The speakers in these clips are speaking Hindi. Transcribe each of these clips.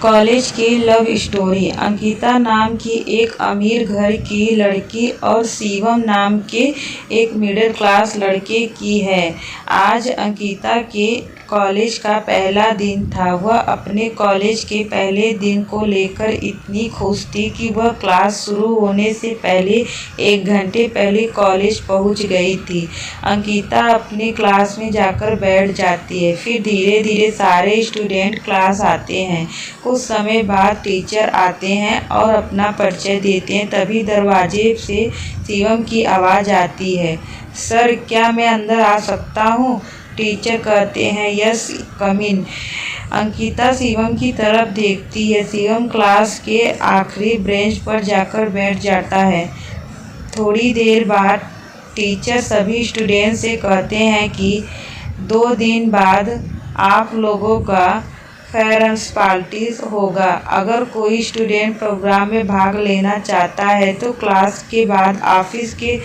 कॉलेज की लव स्टोरी। अंकिता नाम की एक अमीर घर की लड़की और शिवम नाम के एक मिडिल क्लास लड़के की है। आज अंकिता के कॉलेज का पहला दिन था। वह अपने कॉलेज के पहले दिन को लेकर इतनी खुश थी कि वह क्लास शुरू होने से पहले 1 घंटे पहले कॉलेज पहुंच गई थी। अंकिता अपने क्लास में जाकर बैठ जाती है। फिर धीरे धीरे सारे स्टूडेंट क्लास आते हैं। कुछ समय बाद टीचर आते हैं और अपना परिचय देते हैं। तभी दरवाजे से शिवम की आवाज़ आती है, सर क्या मैं अंदर आ सकता हूँ? टीचर कहते हैं, यस कम इन। अंकिता शिवम की तरफ देखती है। शिवम क्लास के आखिरी बेंच पर जाकर बैठ जाता है। थोड़ी देर बाद टीचर सभी स्टूडेंट से कहते हैं कि 2 दिन बाद आप लोगों का फेयरवेल पार्टी होगा। अगर कोई स्टूडेंट प्रोग्राम में भाग लेना चाहता है तो क्लास के बाद ऑफिस के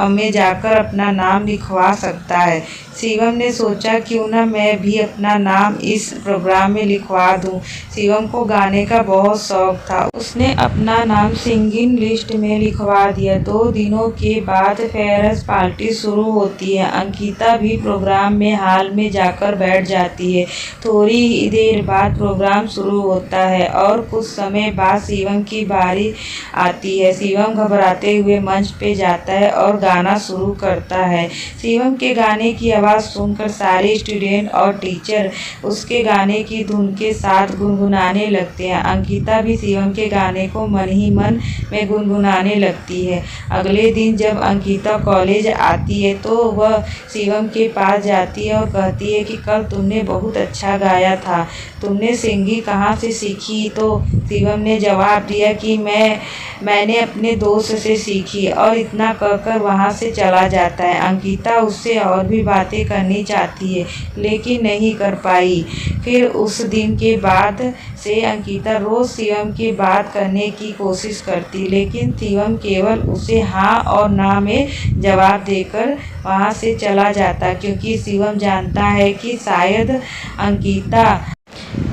में जाकर अपना नाम लिखवा सकता है। शिवम ने सोचा क्यों ना मैं भी अपना नाम इस प्रोग्राम में लिखवा दूं। शिवम को गाने का बहुत शौक था। उसने अपना नाम सिंगिंग लिस्ट में लिखवा दिया। 2 दिनों के बाद फेयरवेल पार्टी शुरू होती है। अंकिता भी प्रोग्राम में हॉल में जाकर बैठ जाती है। थोड़ी ही देर बाद प्रोग्राम शुरू होता है और कुछ समय बाद शिवम की बारी आती है। शिवम घबराते हुए मंच पे जाता है और गाना शुरू करता है। शिवम के गाने की आवाज़ सुनकर सारे स्टूडेंट और टीचर उसके गाने की धुन के साथ गुनगुनाने लगते हैं। अंकिता भी शिवम के गाने को मन ही मन में गुनगुनाने लगती है। अगले दिन जब अंकिता कॉलेज आती है तो वह शिवम के पास जाती है और कहती है कि कल तुमने बहुत अच्छा गाया था, तुमने सिंगिंग कहाँ से सीखी? तो शिवम ने जवाब दिया कि मैंने अपने दोस्त से सीखी, और इतना कहकर वहाँ से चला जाता है। अंकिता उससे और भी बातें करनी चाहती है लेकिन नहीं कर पाई। फिर उस दिन के बाद से अंकिता रोज शिवम की बात करने की कोशिश करती, लेकिन शिवम केवल उसे हाँ और ना में जवाब देकर वहाँ से चला जाता, क्योंकि शिवम जानता है कि शायद अंकिता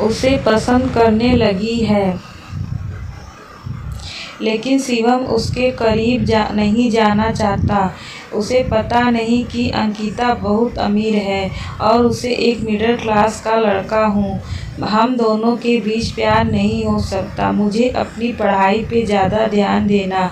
उसे पसंद करने लगी है। लेकिन शिवम उसके करीब नहीं जाना चाहता। उसे पता नहीं कि अंकिता बहुत अमीर है और उसे एक मिडिल क्लास का लड़का हूँ। हम दोनों के बीच प्यार नहीं हो सकता। मुझे अपनी पढ़ाई पे ज़्यादा ध्यान देना।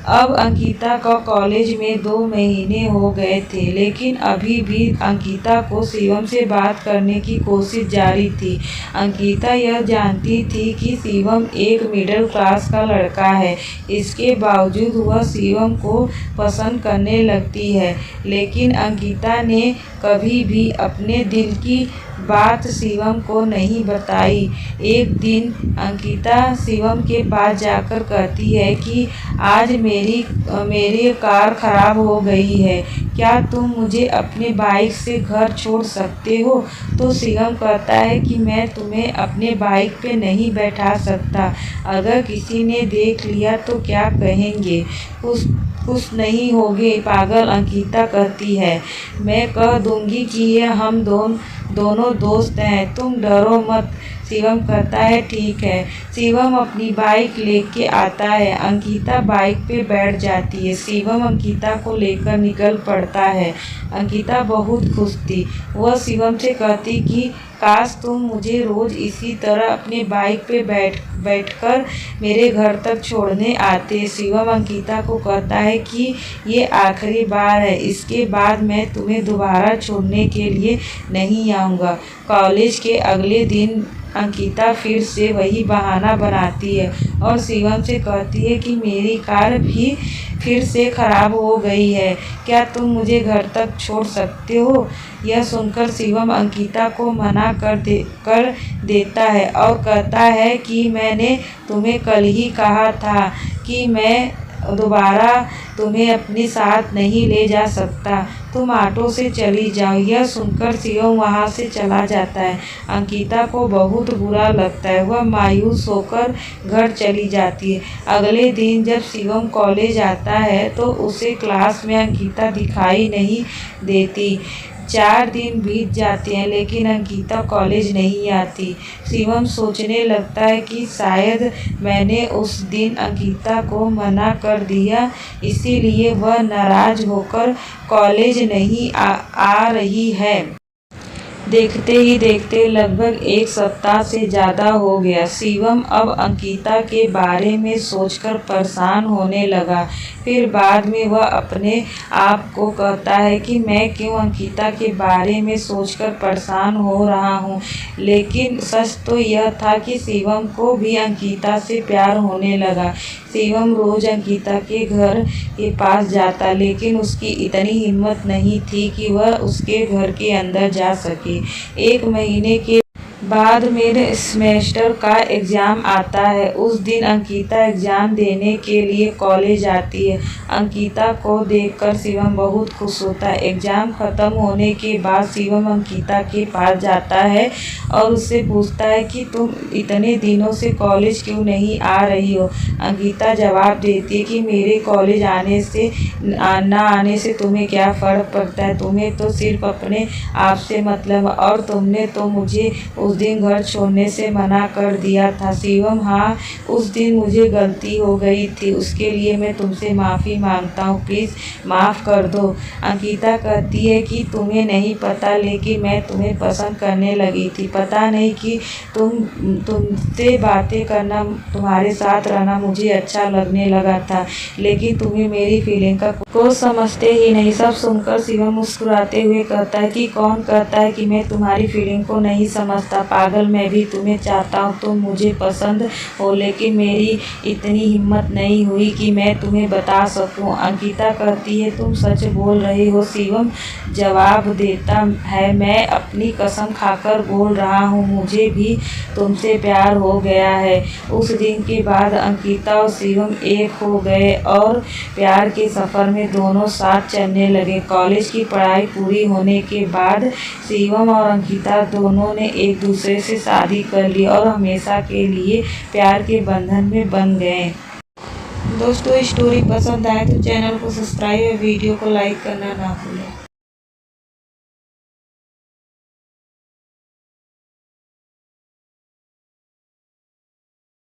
अब अंकिता का कॉलेज में 2 महीने हो गए थे, लेकिन अभी भी अंकिता को शिवम से बात करने की कोशिश जारी थी। अंकिता यह जानती थी कि शिवम एक मिडिल क्लास का लड़का है। इसके बावजूद वह शिवम को पसंद करने लगती है, लेकिन अंकिता ने कभी भी अपने दिल की बात शिवम को नहीं बताई। एक दिन अंकिता शिवम के पास जाकर कहती है कि आज मेरी कार खराब हो गई है, क्या तुम मुझे अपने बाइक से घर छोड़ सकते हो? तो शिवम कहता है कि मैं तुम्हें अपने बाइक पे नहीं बैठा सकता। अगर किसी ने देख लिया तो क्या कहेंगे? खुश नहीं होगे पागल, अंकिता कहती है। मैं कह दूंगी कि ये हम दोनों दोस्त हैं, तुम डरो मत। शिवम कहता है ठीक है। शिवम अपनी बाइक लेके आता है। अंकिता बाइक पे बैठ जाती है। शिवम अंकिता को लेकर निकल पड़ता है। अंकिता बहुत खुश थी। वह शिवम से कहती कि काश तुम मुझे रोज इसी तरह अपने बाइक पे बैठकर मेरे घर तक छोड़ने आते। शिवम अंकिता को कहता है कि ये आखिरी बार है, इसके बाद मैं तुम्हें दोबारा छोड़ने के लिए नहीं आऊँगा। कॉलेज के अगले दिन अंकिता फिर से वही बहाना बनाती है और शिवम से कहती है कि मेरी कार भी फिर से खराब हो गई है, क्या तुम मुझे घर तक छोड़ सकते हो? यह सुनकर शिवम अंकिता को मना कर देता है और कहता है कि मैंने तुम्हें कल ही कहा था कि मैं दोबारा तुम्हें अपने साथ नहीं ले जा सकता, तुम ऑटो से चली जाओ। यह सुनकर शिवम वहाँ से चला जाता है। अंकिता को बहुत बुरा लगता है। वह मायूस होकर घर चली जाती है। अगले दिन जब शिवम कॉलेज आता है तो उसे क्लास में अंकिता दिखाई नहीं देती। 4 दिन बीत जाते हैं लेकिन अंकिता कॉलेज नहीं आती। शिवम सोचने लगता है कि शायद मैंने उस दिन अंकिता को मना कर दिया, इसीलिए वह नाराज होकर कॉलेज नहीं आ रही है। देखते ही देखते लगभग 1 सप्ताह से ज़्यादा हो गया। शिवम अब अंकिता के बारे में सोचकर परेशान होने लगा। फिर बाद में वह अपने आप को कहता है कि मैं क्यों अंकिता के बारे में सोचकर परेशान हो रहा हूँ। लेकिन सच तो यह था कि शिवम को भी अंकिता से प्यार होने लगा। शिवम रोज अंकिता के घर के पास जाता, लेकिन उसकी इतनी हिम्मत नहीं थी कि वह उसके घर के अंदर जा सके। 1 महीने के बाद मेरे सेमेस्टर का एग्ज़ाम आता है। उस दिन अंकिता एग्ज़ाम देने के लिए कॉलेज आती है। अंकिता को देखकर शिवम बहुत खुश होता है। एग्ज़ाम ख़त्म होने के बाद शिवम अंकिता के पास जाता है और उससे पूछता है कि तुम इतने दिनों से कॉलेज क्यों नहीं आ रही हो। अंकिता जवाब देती है कि मेरे कॉलेज आने से ना आने से तुम्हें क्या फ़र्क पड़ता है, तुम्हें तो सिर्फ अपने आप से मतलब, और तुमने तो मुझे उस दिन घर छोड़ने से मना कर दिया था। शिवम: हाँ, उस दिन मुझे गलती हो गई थी, उसके लिए मैं तुमसे माफ़ी मांगता हूँ, प्लीज़ माफ़ कर दो। अंकिता कहती है कि तुम्हें नहीं पता, लेकिन मैं तुम्हें पसंद करने लगी थी। पता नहीं कि तुमसे बातें करना, तुम्हारे साथ रहना मुझे अच्छा लगने लगा था, लेकिन तुम्हें मेरी फीलिंग को समझते ही नहीं। सब सुनकर शिवम मुस्कुराते हुए कहता है कि कौन कहता है कि मैं तुम्हारी फीलिंग को नहीं समझता, पागल, मैं भी तुम्हें चाहता हूँ, तुम मुझे पसंद हो, लेकिन मेरी इतनी हिम्मत नहीं हुई कि मैं तुम्हें बता सकूँ। अंकिता कहती है तुम सच बोल रही हो। शिवम जवाब देता है मैं अपनी कसम खाकर बोल रहा हूँ, मुझे भी तुमसे प्यार हो गया है। उस दिन के बाद अंकिता और शिवम एक हो गए और प्यार के सफ़र में दोनों साथ चलने लगे। कॉलेज की पढ़ाई पूरी होने के बाद शिवम और अंकिता दोनों ने एक दूसरे से शादी कर ली और हमेशा के लिए प्यार के बंधन में बंध गए। दोस्तों, स्टोरी पसंद आए तो चैनल को सब्सक्राइब और वीडियो को लाइक करना ना भूलें।